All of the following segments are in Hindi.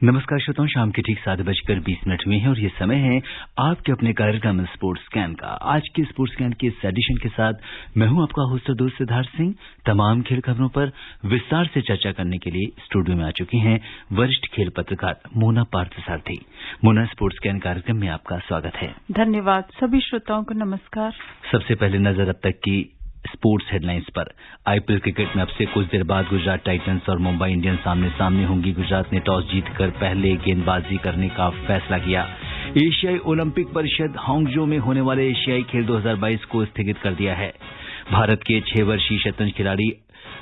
नमस्कार श्रोताओं, शाम के ठीक 7:20 हुए हैं और ये समय है आपके अपने कार्यक्रम स्पोर्ट्स स्कैन का। आज के स्पोर्ट्स स्कैन के इस एडिशन के साथ मैं हूं आपका होस्ट और दोस्त सिद्धार्थ सिंह। तमाम खेल खबरों पर विस्तार से चर्चा करने के लिए स्टूडियो में आ चुकी हैं वरिष्ठ खेल पत्रकार मोना पार्थसारथी। मोना, स्पोर्ट्स स्कैन कार्यक्रम में आपका स्वागत है। धन्यवाद। सभी श्रोताओं को नमस्कार। सबसे पहले नजर अब तक की स्पोर्ट्स हेडलाइंस पर। आईपीएल क्रिकेट में अब से कुछ देर बाद गुजरात टाइटंस और मुंबई इंडियंस आमने सामने होंगी। गुजरात ने टॉस जीतकर पहले गेंदबाजी करने का फैसला किया। एशियाई ओलंपिक परिषद हांगजो में होने वाले एशियाई खेल 2022 को स्थगित कर दिया है। भारत के 6 वर्षीय शतरंज खिलाड़ी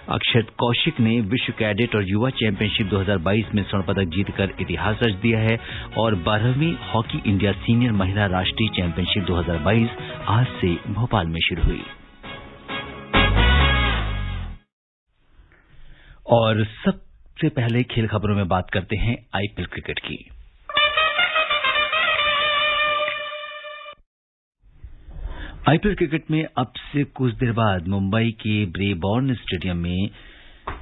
अक्षत कौशिक ने विश्व कैडेट और युवा चैंपियनशिप 2022 में स्वर्ण पदक जीतकर इतिहास रच दिया है और 12वीं हॉकी इंडिया सीनियर महिला राष्ट्रीय चैंपियनशिप 2022 आज से भोपाल में शुरू हुई। और सबसे पहले खेल खबरों में बात करते हैं आईपीएल क्रिकेट की। आईपीएल क्रिकेट में अब से कुछ देर बाद मुंबई के ब्रेबॉर्न स्टेडियम में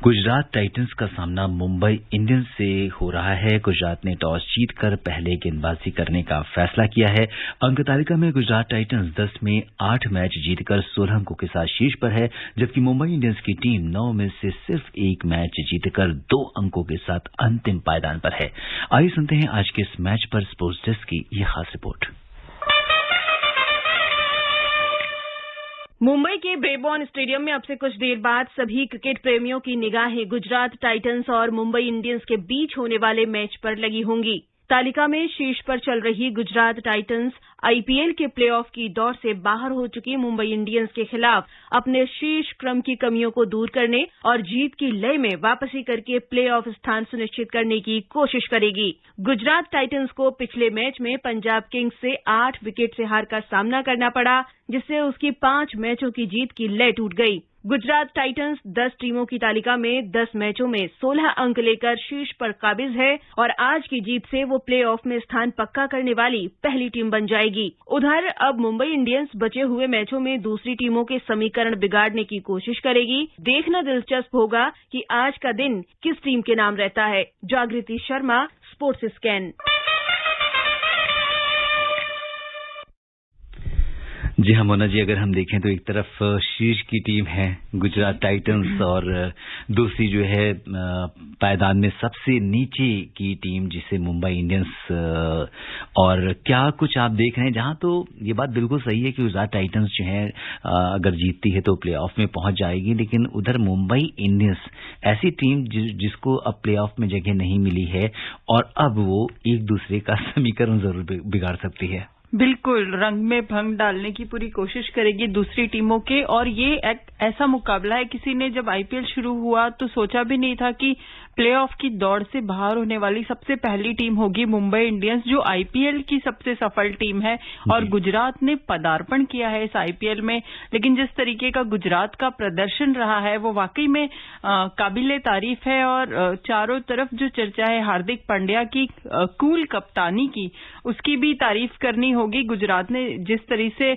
गुजरात टाइटंस का सामना मुंबई इंडियंस से हो रहा है। गुजरात ने टॉस जीतकर पहले गेंदबाजी करने का फैसला किया है। अंक तालिका में गुजरात टाइटंस 10 में 8 मैच जीतकर 16 अंकों के साथ शीर्ष पर है, जबकि मुंबई इंडियंस की टीम 9 में से सिर्फ 1 मैच जीतकर 2 अंकों के साथ अंतिम पायदान पर है। आइए सुनते हैं आज के इस मैच पर स्पोर्ट्स डेस्क की यह खास रिपोर्ट। मुंबई के ब्रेबॉर्न स्टेडियम में अब से कुछ देर बाद सभी क्रिकेट प्रेमियों की निगाहें गुजरात टाइटंस और मुंबई इंडियंस के बीच होने वाले मैच पर लगी होंगी। तालिका में शीर्ष पर चल रही गुजरात टाइटंस आईपीएल के प्लेऑफ की दौड़ से बाहर हो चुकी मुंबई इंडियंस के खिलाफ अपने शीर्ष क्रम की कमियों को दूर करने और जीत की लय में वापसी करके प्लेऑफ स्थान सुनिश्चित करने की कोशिश करेगी। गुजरात टाइटंस को पिछले मैच में पंजाब किंग्स से 8 विकेट से हार का सामना करना पड़ा, जिससे उसकी 5 मैचों की जीत की लय टूट गई। गुजरात टाइटंस 10 टीमों की तालिका में 10 मैचों में 16 अंक लेकर शीर्ष पर काबिज है और आज की जीत से वो प्लेऑफ में स्थान पक्का करने वाली पहली टीम बन जाएगी। उधर अब मुंबई इंडियंस बचे हुए मैचों में दूसरी टीमों के समीकरण बिगाड़ने की कोशिश करेगी। देखना दिलचस्प होगा कि आज का दिन किस टीम के नाम रहता है। जागृति शर्मा, स्पोर्ट्स स्कैन। जी हाँ मोना जी, अगर हम देखें तो एक तरफ शीर्ष की टीम है गुजरात टाइटंस और दूसरी जो है पायदान में सबसे नीचे की टीम जिसे मुंबई इंडियंस। और क्या कुछ आप देख रहे हैं, जहां तो ये बात बिल्कुल सही है कि गुजरात टाइटंस जो है अगर जीतती है तो प्लेऑफ में पहुंच जाएगी, लेकिन उधर मुंबई इंडियंस ऐसी टीम जिसको अब प्लेऑफ में जगह नहीं मिली है और अब वो एक दूसरे का समीकरण जरूर बिगाड़ सकती है। बिल्कुल, रंग में भंग डालने की पूरी कोशिश करेगी दूसरी टीमों के। और ये एक ऐसा मुकाबला है, किसी ने जब आईपीएल शुरू हुआ तो सोचा भी नहीं था कि प्लेऑफ की दौड़ से बाहर होने वाली सबसे पहली टीम होगी मुंबई इंडियंस, जो आईपीएल की सबसे सफल टीम है। और गुजरात ने पदार्पण किया है इस आईपीएल में, लेकिन जिस तरीके का गुजरात का प्रदर्शन रहा है वो वाकई में काबिले तारीफ है। और चारों तरफ जो चर्चा है हार्दिक पांड्या की कूल कप्तानी की, उसकी भी तारीफ करनी होगी। गुजरात ने जिस तरह से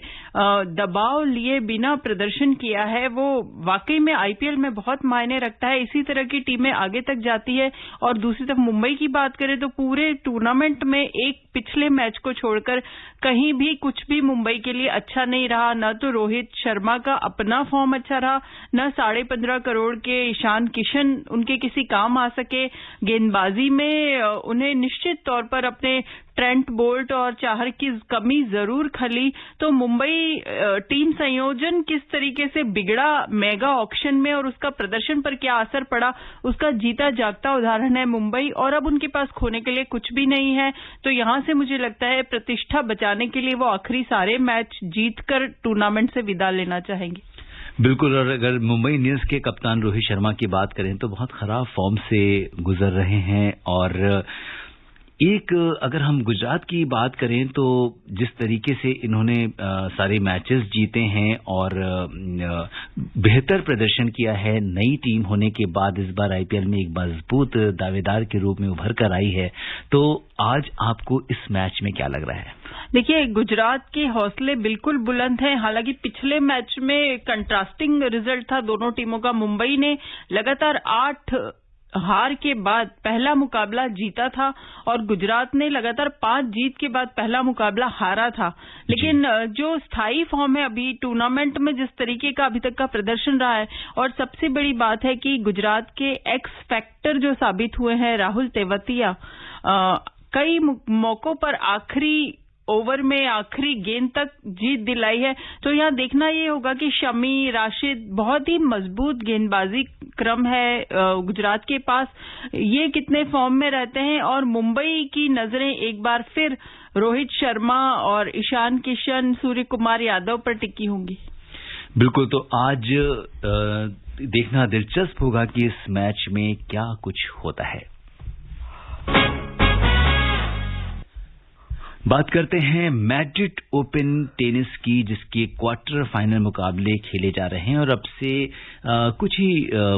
दबाव लिए बिना प्रदर्शन किया है वो वाकई में आईपीएल में बहुत मायने रखता है। इसी तरह की टीमें आगे तक जाती है। और दूसरी तरफ मुंबई की बात करें तो पूरे टूर्नामेंट में एक पिछले मैच को छोड़कर कहीं भी कुछ भी मुंबई के लिए अच्छा नहीं रहा। न तो रोहित शर्मा का अपना फॉर्म अच्छा रहा, न 15.5 करोड़ के ईशान किशन उनके किसी काम आ सके। गेंदबाजी में उन्हें निश्चित तौर पर अपने ट्रेंट बोल्ट और चाहर की कमी जरूर खली। तो मुंबई टीम संयोजन किस तरीके से बिगड़ा मेगा ऑक्शन में और उसका प्रदर्शन पर क्या असर पड़ा, उसका जीता जागता उदाहरण है मुंबई। और अब उनके पास खोने के लिए कुछ भी नहीं है, तो यहां से मुझे लगता है प्रतिष्ठा बचाने के लिए वो आखिरी सारे मैच जीतकर टूर्नामेंट से विदा लेना चाहेंगे। बिल्कुल। और अगर मुंबई इंडियंस के कप्तान रोहित शर्मा की बात करें तो बहुत खराब फॉर्म से गुजर रहे हैं। और एक अगर हम गुजरात की बात करें तो जिस तरीके से इन्होंने सारे मैचेस जीते हैं और बेहतर प्रदर्शन किया है, नई टीम होने के बाद इस बार आईपीएल में एक मजबूत दावेदार के रूप में उभर कर आई है, तो आज आपको इस मैच में क्या लग रहा है? देखिए, गुजरात के हौसले बिल्कुल बुलंद हैं। हालांकि पिछले मैच में कंट्रास्टिंग रिजल्ट था दोनों टीमों का। मुंबई ने लगातार 8 हार के बाद पहला मुकाबला जीता था और गुजरात ने लगातार 5 जीत के बाद पहला मुकाबला हारा था। लेकिन जो स्थायी फॉर्म है अभी टूर्नामेंट में, जिस तरीके का अभी तक का प्रदर्शन रहा है, और सबसे बड़ी बात है कि गुजरात के एक्स फैक्टर जो साबित हुए हैं राहुल तेवतिया, कई मौकों पर आखिरी ओवर में आखिरी गेंद तक जीत दिलाई है। तो यहाँ देखना ये होगा कि शमी, राशिद, बहुत ही मजबूत गेंदबाजी क्रम है गुजरात के पास, ये कितने फॉर्म में रहते हैं। और मुंबई की नजरें एक बार फिर रोहित शर्मा और ईशान किशन, सूर्य कुमार यादव पर टिकी होंगी। बिल्कुल, तो आज देखना दिलचस्प होगा कि इस मैच में क्या कुछ होता है। बात करते हैं मैड्रिड ओपन टेनिस की, जिसके क्वार्टर फाइनल मुकाबले खेले जा रहे हैं और अब से कुछ ही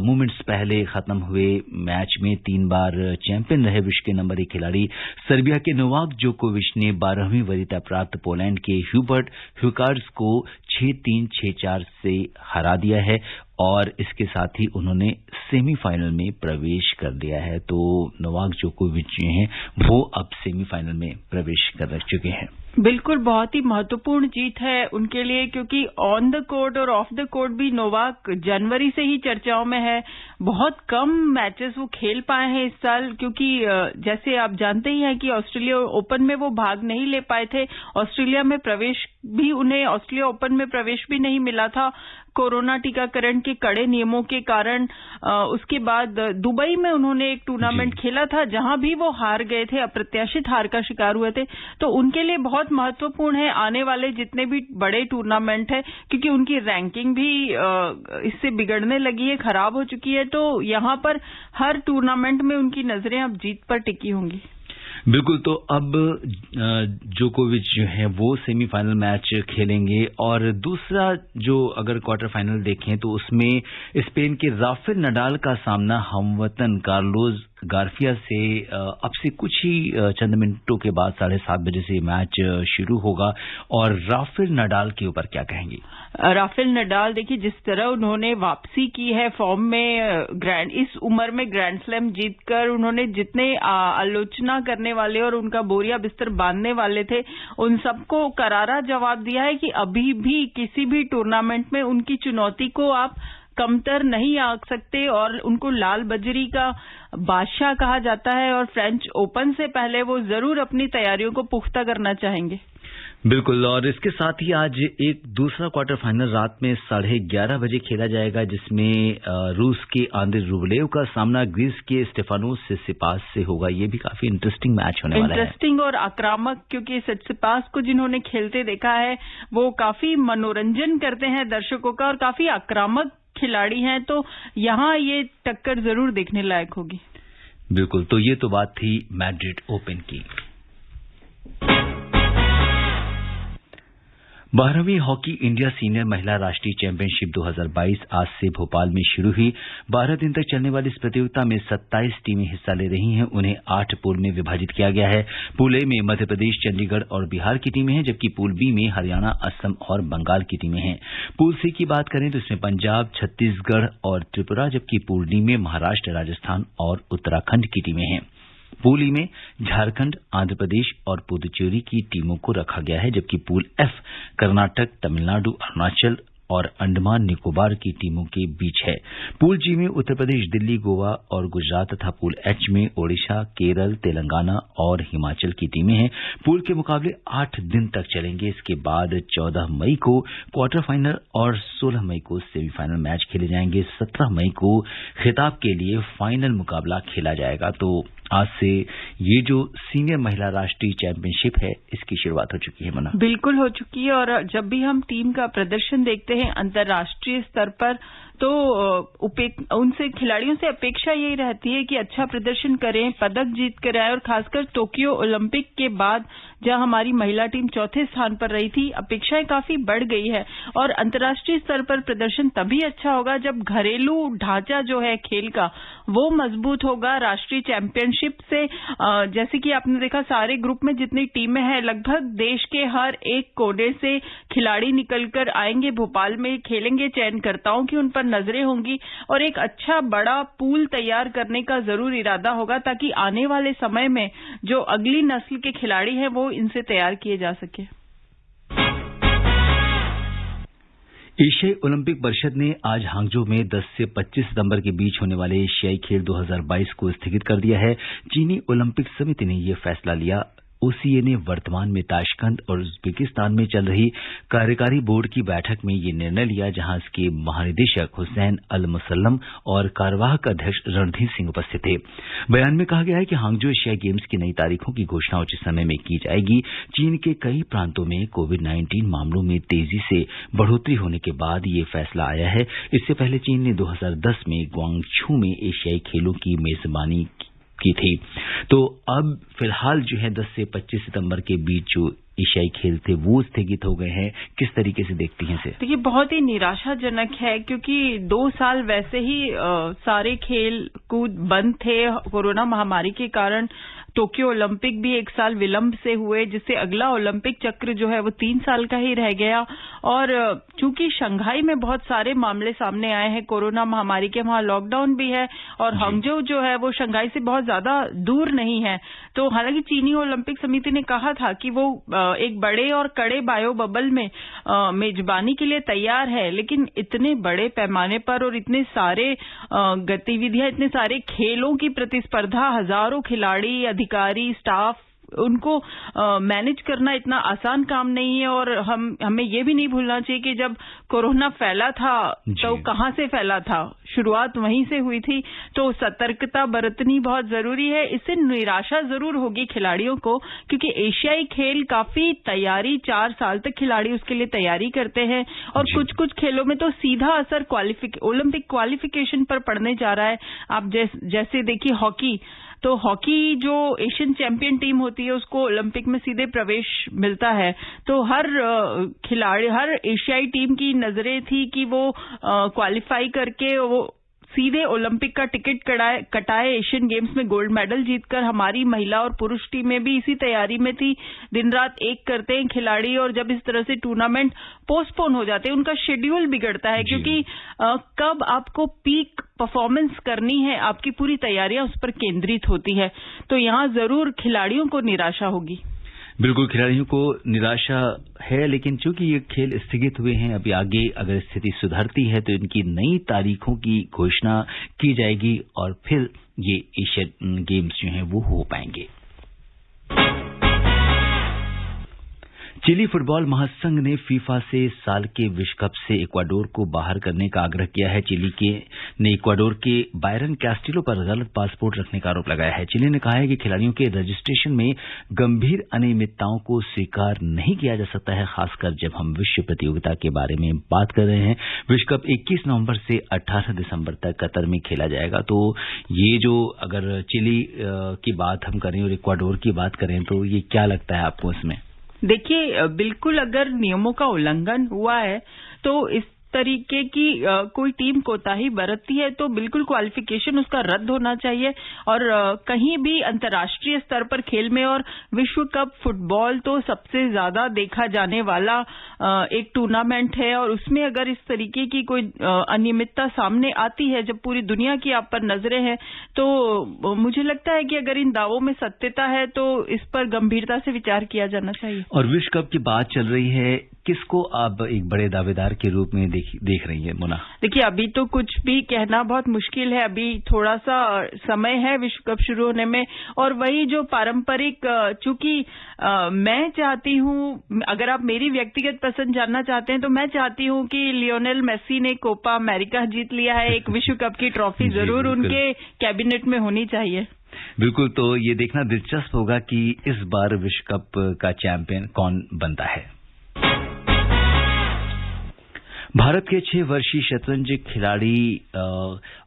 मोमेंट्स पहले खत्म हुए मैच में 3 बार चैंपियन रहे विश्व के नंबर 1 खिलाड़ी सर्बिया के नोवाक जोकोविच ने 12वीं वरीयता प्राप्त पोलैंड के ह्यूबर्ट ह्यूकार्ड्स को 6-3, 6-4 से हरा दिया है और इसके साथ ही उन्होंने सेमीफाइनल में प्रवेश कर लिया है। तो नोवाक जोकोविच जो हैं वो अब सेमीफाइनल में प्रवेश कर चुके हैं। बिल्कुल, बहुत ही महत्वपूर्ण जीत है उनके लिए, क्योंकि ऑन द कोर्ट और ऑफ द कोर्ट भी नोवाक जनवरी से ही चर्चाओं में है। बहुत कम मैचेस वो खेल पाए हैं इस साल, क्योंकि जैसे आप जानते ही हैं कि ऑस्ट्रेलिया ओपन में वो भाग नहीं ले पाए थे। ऑस्ट्रेलिया में प्रवेश भी, उन्हें ऑस्ट्रेलिया ओपन में प्रवेश भी नहीं मिला था कोरोना टीकाकरण के कड़े नियमों के कारण। उसके बाद दुबई में उन्होंने एक टूर्नामेंट खेला था जहां भी वो हार गए थे, अप्रत्याशित हार का शिकार हुए थे। तो उनके लिए बहुत महत्वपूर्ण है आने वाले जितने भी बड़े टूर्नामेंट है, क्योंकि उनकी रैंकिंग भी इससे बिगड़ने लगी है, खराब हो चुकी है। तो यहां पर हर टूर्नामेंट में उनकी नजरें अब जीत पर टिकी होंगी। बिल्कुल, तो अब जोकोविच जो है वो सेमीफाइनल मैच खेलेंगे और दूसरा जो अगर क्वार्टर फाइनल देखें तो उसमें स्पेन के राफेल नडाल का सामना हमवतन कार्लोस गार्सिया से अब से कुछ ही चंद मिनटों के बाद 7:30 बजे से मैच शुरू होगा। और राफेल नडाल के ऊपर क्या कहेंगे? राफेल नडाल, देखिए जिस तरह उन्होंने वापसी की है फॉर्म में, इस उम्र में ग्रैंड स्लैम जीतकर उन्होंने जितने आलोचना करने वाले और उनका बोरिया बिस्तर बांधने वाले थे, उन सबको करारा जवाब दिया है कि अभी भी किसी भी टूर्नामेंट में उनकी चुनौती को आप कमतर नहीं आंक सकते और उनको लाल बजरी का बादशाह कहा जाता है और फ्रेंच ओपन से पहले वो जरूर अपनी तैयारियों को पुख्ता करना चाहेंगे। बिल्कुल, और इसके साथ ही आज एक दूसरा क्वार्टर फाइनल रात में 11:30 बजे खेला जाएगा, जिसमें रूस के आंद्रे रूबलेव का सामना ग्रीस के स्टेफानोस सिसिपास से होगा। ये भी काफी इंटरेस्टिंग मैच होने वाला है। इंटरेस्टिंग और आक्रामक, क्योंकि सिसिपास को जिन्होंने खेलते देखा है वो काफी मनोरंजन करते हैं दर्शकों का और काफी आक्रामक खिलाड़ी हैं। तो यहाँ ये टक्कर जरूर देखने लायक होगी। बिल्कुल, तो ये तो बात थी मैड्रिड ओपन की। 12वीं हॉकी इंडिया सीनियर महिला राष्ट्रीय चैंपियनशिप 2022 आज से भोपाल में शुरू हुई। 12 दिन तक चलने वाली इस प्रतियोगिता में 27 टीमें हिस्सा ले रही हैं। उन्हें 8 पूल में विभाजित किया गया है। पूल ए में मध्य प्रदेश, चंडीगढ़ और बिहार की टीमें हैं, जबकि पूल बी में हरियाणा, असम और बंगाल की टीमें हैं। पूल सी की बात करें तो इसमें पंजाब, छत्तीसगढ़ और त्रिपुरा, जबकि पूल डी में महाराष्ट्र, राजस्थान और उत्तराखंड की टीमें हैं। पूल ई में झारखंड, आंध्र प्रदेश और पुदुचेरी की टीमों को रखा गया है, जबकि पूल एफ कर्नाटक, तमिलनाडु, अरुणाचल और अंडमान निकोबार की टीमों के बीच है। पूल जी में उत्तर प्रदेश, दिल्ली, गोवा और गुजरात तथा पूल एच में ओडिशा, केरल, तेलंगाना और हिमाचल की टीमें हैं। पूल के मुकाबले 8 दिन तक चलेंगे। इसके बाद 14 मई को क्वार्टर फाइनल और 16 मई को सेमीफाइनल मैच खेले जाएंगे। 17 मई को खिताब के लिए फाइनल मुकाबला खेला जाएगा। तो आज से ये जो सीनियर महिला राष्ट्रीय चैंपियनशिप है इसकी शुरुआत हो चुकी है। मना बिल्कुल हो चुकी है। और जब भी हम टीम का प्रदर्शन देखते हैं अंतर्राष्ट्रीय स्तर पर तो उनसे खिलाड़ियों से अपेक्षा यही रहती है कि अच्छा प्रदर्शन करें, पदक जीत कर आए। और खासकर टोक्यो ओलंपिक के बाद जहां हमारी महिला टीम 4थे स्थान पर रही थी, अपेक्षाएं काफी बढ़ गई है। और अंतर्राष्ट्रीय स्तर पर प्रदर्शन तभी अच्छा होगा जब घरेलू ढांचा जो है खेल का वो मजबूत होगा। राष्ट्रीय चैंपियनशिप चैंपियनशिप से जैसे कि आपने देखा सारे ग्रुप में जितनी टीमें हैं लगभग देश के हर एक कोने से खिलाड़ी निकलकर आएंगे, भोपाल में खेलेंगे, चयनकर्ताओं की उन पर नजरें होंगी और एक अच्छा बड़ा पूल तैयार करने का जरूर इरादा होगा ताकि आने वाले समय में जो अगली नस्ल के खिलाड़ी हैं वो इनसे तैयार किए जा सके। एशियाई ओलंपिक परिषद ने आज हांगझो में 10 से 25 सितंबर के बीच होने वाले एशियाई खेल 2022 को स्थगित कर दिया है। चीनी ओलंपिक समिति ने यह फैसला लिया। ओसीए ने वर्तमान में ताशकंद और उज्बेकिस्तान में चल रही कार्यकारी बोर्ड की बैठक में ये निर्णय लिया, जहां इसके महानिदेशक हुसैन अल मुसल्लम और कार्यवाहक अध्यक्ष रणधीर सिंह उपस्थित थे। बयान में कहा गया है कि हांगझो एशियाई गेम्स की नई तारीखों की घोषणा उचित समय में की जाएगी। चीन के कई प्रांतों में कोविड-19 मामलों में तेजी से बढ़ोतरी होने के बाद ये फैसला आया है। इससे पहले चीन ने 2010 में ग्वांगझू में एशियाई खेलों की मेजबानी की थी। तो अब फिलहाल जो है 10 से 25 सितंबर के बीच जो एशियाई खेल थे वो स्थगित हो गए हैं। किस तरीके से देखती हैं इसे? देखिए बहुत ही निराशाजनक है क्योंकि 2 साल वैसे ही सारे खेल कूद बंद थे कोरोना महामारी के कारण। टोक्यो ओलंपिक भी 1 साल विलंब से हुए, जिससे अगला ओलंपिक चक्र जो है वो 3 साल का ही रह गया। और चूंकि शंघाई में बहुत सारे मामले सामने आए हैं कोरोना महामारी के, वहां लॉकडाउन भी है और हांगझो जो है वो शंघाई से बहुत ज्यादा दूर नहीं है। तो हालांकि चीनी ओलंपिक समिति ने कहा था कि वो एक बड़े और कड़े बायो बबल में मेजबानी के लिए तैयार है, लेकिन इतने बड़े पैमाने पर और इतने सारे गतिविधियां, इतने सारे खेलों की प्रतिस्पर्धा, हजारों खिलाड़ी, अधिकारी, स्टाफ, उनको मैनेज करना इतना आसान काम नहीं है। और हमें ये भी नहीं भूलना चाहिए कि जब कोरोना फैला था तो कहां से फैला था, शुरुआत वहीं से हुई थी। तो सतर्कता बरतनी बहुत जरूरी है। इससे निराशा जरूर होगी खिलाड़ियों को, क्योंकि एशियाई खेल काफी तैयारी, 4 साल तक खिलाड़ी उसके लिए तैयारी करते हैं और कुछ खेलों में तो सीधा असर ओलंपिक क्वालिफिकेशन पर पड़ने जा रहा है। आप जैसे देखिए हॉकी, तो हॉकी जो एशियन चैंपियन टीम होती है उसको ओलंपिक में सीधे प्रवेश मिलता है। तो हर खिलाड़ी, हर एशियाई टीम की नजरें थी कि वो क्वालिफाई करके वो सीधे ओलंपिक का टिकट कटाए, एशियन गेम्स में गोल्ड मेडल जीतकर। हमारी महिला और पुरुष टीमें भी इसी तैयारी में थी, दिन रात एक करते हैं खिलाड़ी। और जब इस तरह से टूर्नामेंट पोस्टपोन हो जाते हैं, उनका शेड्यूल बिगड़ता है, क्योंकि कब आपको पीक परफॉर्मेंस करनी है, आपकी पूरी तैयारियां उस पर केंद्रित होती है। तो यहां जरूर खिलाड़ियों को निराशा होगी। बिल्कुल खिलाड़ियों को निराशा है, लेकिन चूंकि ये खेल स्थगित हुए हैं, अभी आगे अगर स्थिति सुधरती है तो इनकी नई तारीखों की घोषणा की जाएगी और फिर ये एशियन गेम्स जो हैं वो हो पाएंगे। चिली फुटबॉल महासंघ ने फीफा से इस साल के विश्व कप से इक्वाडोर को बाहर करने का आग्रह किया है। चिली ने इक्वाडोर के बायरन कैस्टिलो पर गलत पासपोर्ट रखने का आरोप लगाया है। चिली ने कहा है कि खिलाड़ियों के रजिस्ट्रेशन में गंभीर अनियमितताओं को स्वीकार नहीं किया जा सकता है, खासकर जब हम विश्व प्रतियोगिता के बारे में बात कर रहे हैं। विश्व कप 21 नवंबर से 18 दिसंबर तक कतर में खेला जाएगा। तो ये जो अगर चिली की बात हम करें और इक्वाडोर की बात करें तो ये क्या लगता है आपको इसमें? देखिए बिल्कुल अगर नियमों का उल्लंघन हुआ है तो इस तरीके की कोई टीम कोताही बरतती है तो बिल्कुल क्वालिफिकेशन उसका रद्द होना चाहिए। और कहीं भी अंतर्राष्ट्रीय स्तर पर खेल में, और विश्व कप फुटबॉल तो सबसे ज्यादा देखा जाने वाला एक टूर्नामेंट है, और उसमें अगर इस तरीके की कोई अनियमितता सामने आती है, जब पूरी दुनिया की आप पर नजरें हैं, तो मुझे लगता है कि अगर इन दावों में सत्यता है तो इस पर गंभीरता से विचार किया जाना चाहिए। और विश्व कप की बात चल रही है, किसको आप एक बड़े दावेदार के रूप में देख रही है मुना? देखिए अभी तो कुछ भी कहना बहुत मुश्किल है, अभी थोड़ा सा समय है विश्व कप शुरू होने में। और वही जो पारंपरिक, चूंकि मैं चाहती हूं, अगर आप मेरी व्यक्तिगत पसंद जानना चाहते हैं तो मैं चाहती हूं कि लियोनेल मेसी ने कोपा अमेरिका जीत लिया है, एक विश्व कप की ट्रॉफी जरूर उनके कैबिनेट में होनी चाहिए। बिल्कुल, तो ये देखना दिलचस्प होगा कि इस बार विश्व कप का चैंपियन कौन बनता है। भारत के 6 वर्षीय शतरंज खिलाड़ी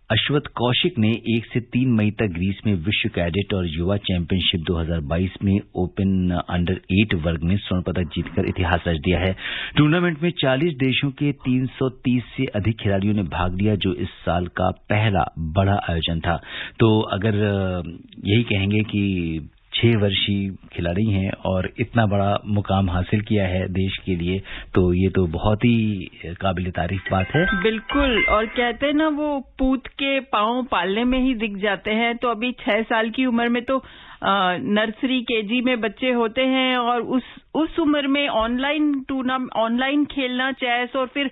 अश्वत कौशिक ने 1 से 3 मई तक ग्रीस में विश्व कैडेट और युवा चैंपियनशिप 2022 में ओपन अंडर 8 वर्ग में स्वर्ण पदक जीतकर इतिहास रच दिया है। टूर्नामेंट में 40 देशों के 330 से अधिक खिलाड़ियों ने भाग लिया, जो इस साल का पहला बड़ा आयोजन था। तो अगर यही कहेंगे कि 6 वर्षीय खिलाड़ी हैं और इतना बड़ा मुकाम हासिल किया है देश के लिए, तो ये तो बहुत ही काबिल तारीफ बात है। बिल्कुल, और कहते हैं ना, वो पूत के पांव पालने में ही दिख जाते हैं। तो अभी 6 साल की उम्र में तो नर्सरी केजी में बच्चे होते हैं, और उस उम्र में ऑनलाइन खेलना चेस और फिर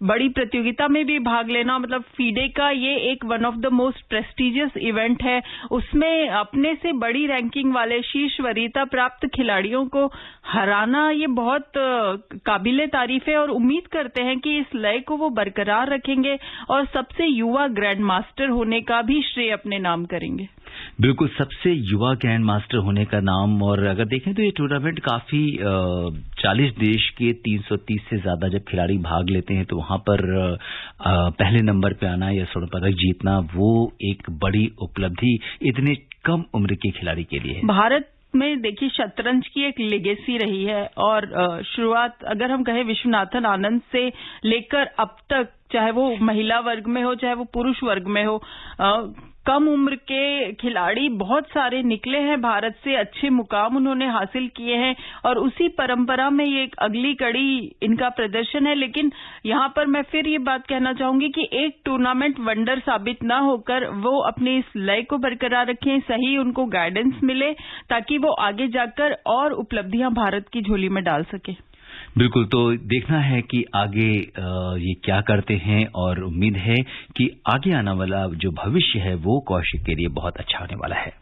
बड़ी प्रतियोगिता में भी भाग लेना, मतलब फीडे का ये एक one of the most prestigious event है। उसमें अपने से बड़ी रैंकिंग वाले शीर्ष वरीयता प्राप्त खिलाड़ियों को हराना, ये बहुत काबिले तारीफ है, और उम्मीद करते हैं कि इस लय को वो बरकरार रखेंगे और सबसे युवा ग्रैंड मास्टर होने का भी श्रेय अपने नाम करेंगे। बिल्कुल, सबसे युवा ग्रैंड मास्टर होने का नाम। और अगर देखें तो ये टूर्नामेंट काफी 40 देश के 330 से ज्यादा जब खिलाड़ी भाग लेते हैं, तो वहां पर पहले नंबर पे आना या स्वर्ण पदक जीतना, वो एक बड़ी उपलब्धि इतने कम उम्र के खिलाड़ी के लिए है। भारत में देखिए शतरंज की एक लेगेसी रही है, और शुरुआत अगर हम कहें विश्वनाथन आनंद से लेकर अब तक, चाहे वो महिला वर्ग में हो चाहे वो पुरुष वर्ग में हो, कम उम्र के खिलाड़ी बहुत सारे निकले हैं भारत से, अच्छे मुकाम उन्होंने हासिल किए हैं, और उसी परंपरा में ये एक अगली कड़ी इनका प्रदर्शन है। लेकिन यहाँ पर मैं फिर ये बात कहना चाहूंगी कि एक टूर्नामेंट वंडर साबित ना होकर वो अपनी इस लय को बरकरार रखें, सही उनको गाइडेंस मिले, ताकि वो आगे जाकर और उपलब्धियां भारत की झोली में डाल सके। बिल्कुल, तो देखना है कि आगे ये क्या करते हैं, और उम्मीद है कि आगे आने वाला जो भविष्य है वो कौशिक के लिए बहुत अच्छा होने वाला है।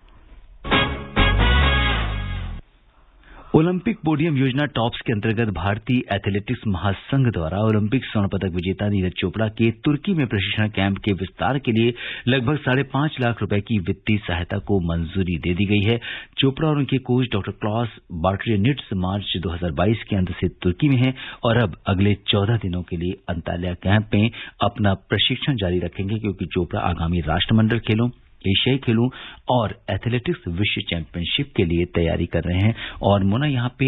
ओलंपिक पोडियम योजना टॉप्स के अंतर्गत भारतीय एथलेटिक्स महासंघ द्वारा ओलंपिक स्वर्ण पदक विजेता नीरज चोपड़ा के तुर्की में प्रशिक्षण कैंप के विस्तार के लिए लगभग 5.5 लाख रुपए की वित्तीय सहायता को मंजूरी दे दी गई है। चोपड़ा और उनके कोच डॉक्टर क्लॉस बार्टरेनिट्स मार्च 2022 के अंत से तुर्की में हैं और अब अगले 14 दिनों के लिए अंताल्या कैंप में अपना प्रशिक्षण जारी रखेंगे, क्योंकि चोपड़ा आगामी राष्ट्रमंडल खेलों, एशियाई खेलों और एथलेटिक्स विश्व चैंपियनशिप के लिए तैयारी कर रहे हैं। और मोना, यहाँ पे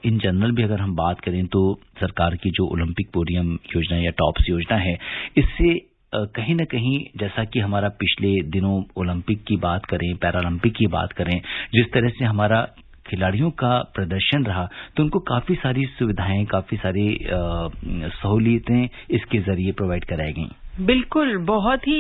इन जनरल भी अगर हम बात करें तो सरकार की जो ओलंपिक पोडियम योजना या टॉप्स योजना है, इससे कहीं न कहीं, जैसा कि हमारा पिछले दिनों ओलंपिक की बात करें, पैरालंपिक की बात करें, जिस तरह से हमारा खिलाड़ियों का प्रदर्शन रहा, तो उनको काफी सारी सुविधाएं, काफी सारी सहूलियतें इसके जरिए प्रोवाइड कराई गई। बिल्कुल, बहुत ही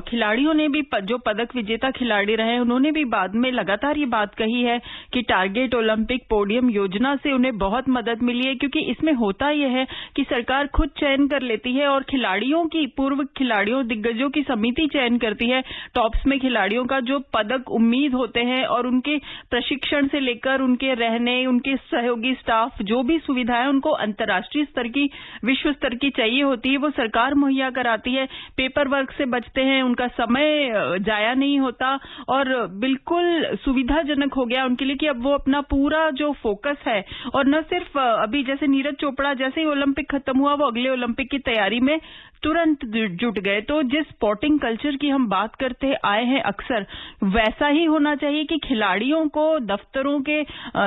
खिलाड़ियों ने भी, जो पदक विजेता खिलाड़ी रहे, उन्होंने भी बाद में लगातार ये बात कही है कि टारगेट ओलंपिक पोडियम योजना से उन्हें बहुत मदद मिली है, क्योंकि इसमें होता यह है कि सरकार खुद चयन कर लेती है और खिलाड़ियों की, पूर्व खिलाड़ियों, दिग्गजों की समिति चयन करती है टॉप्स में खिलाड़ियों का जो पदक उम्मीद होते हैं, और उनके प्रशिक्षण से लेकर उनके रहने, उनके सहयोगी स्टाफ, जो भी सुविधाएं उनको अंतर्राष्ट्रीय स्तर की, विश्व स्तर की चाहिए होती है, वो सरकार मुहैया कराती है। पेपर वर्क से बचते हैं, उनका समय जाया नहीं होता, और बिल्कुल सुविधाजनक हो गया उनके लिए कि अब वो अपना पूरा जो फोकस है, और न सिर्फ अभी जैसे नीरज चोपड़ा जैसे ही ओलंपिक खत्म हुआ, वो अगले ओलंपिक की तैयारी में तुरंत जुट गए। तो जिस स्पोर्टिंग कल्चर की हम बात करते आए हैं अक्सर, वैसा ही होना चाहिए कि खिलाड़ियों को दफ्तरों के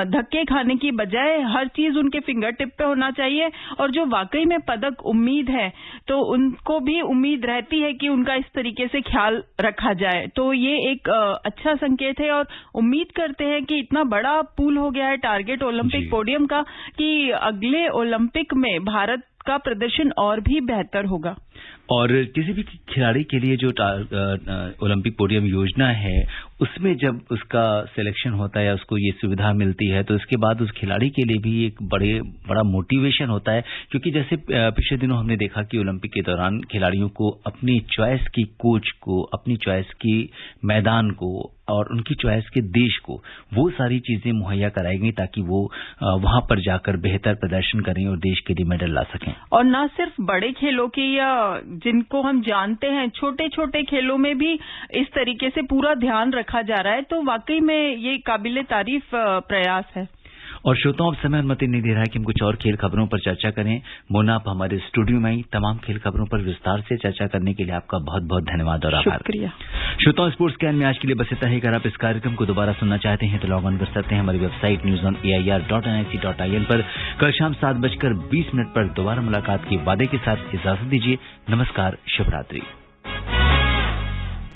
धक्के खाने की बजाय हर चीज उनके फिंगर टिप पे होना चाहिए, और जो वाकई में पदक उम्मीद है तो उनको भी उम्मीद रहती है कि उनका इस तरीके से ख्याल रखा जाए। तो ये एक अच्छा संकेत है, और उम्मीद करते हैं कि इतना बड़ा पूल हो गया है टारगेट ओलंपिक पोडियम का कि अगले ओलंपिक में भारत का प्रदर्शन और भी बेहतर होगा। और किसी भी खिलाड़ी के लिए जो ओलंपिक पोडियम योजना है, उसमें जब उसका सिलेक्शन होता है या उसको ये सुविधा मिलती है, तो इसके बाद उस खिलाड़ी के लिए भी एक बड़ा मोटिवेशन होता है, क्योंकि जैसे पिछले दिनों हमने देखा कि ओलंपिक के दौरान खिलाड़ियों को अपनी चॉइस की कोच को, अपनी चॉइस की मैदान को और उनकी चॉइस के देश को, वो सारी चीजें मुहैया कराई गई ताकि वो वहां पर जाकर बेहतर प्रदर्शन करें और देश के लिए मेडल ला सकें। और न सिर्फ बड़े खेलों की, या जिनको हम जानते हैं छोटे छोटे खेलों में भी इस तरीके से पूरा ध्यान रखा जा रहा है, तो वाकई में ये काबिले तारीफ प्रयास है। और श्रोताओं, अब समय अनुमति नहीं दे रहा है कि हम कुछ और खेल खबरों पर चर्चा करें। मोना, आप हमारे स्टूडियो में आई तमाम खेल खबरों पर विस्तार से चर्चा करने के लिए आपका बहुत बहुत धन्यवाद और आभार। शुक्रिया। श्रोताओं, स्पोर्ट्स कैन में आज के लिए बस इतना ही। अगर आप इस कार्यक्रम को दोबारा सुनना चाहते हैं तो लॉग ऑन कर सकते हैं हमारी वेबसाइट newsonair.nic.in पर। कल शाम 7:20 पर दोबारा मुलाकात के वादे के साथ इजाजत दीजिए। नमस्कार, शुभ रात्रि।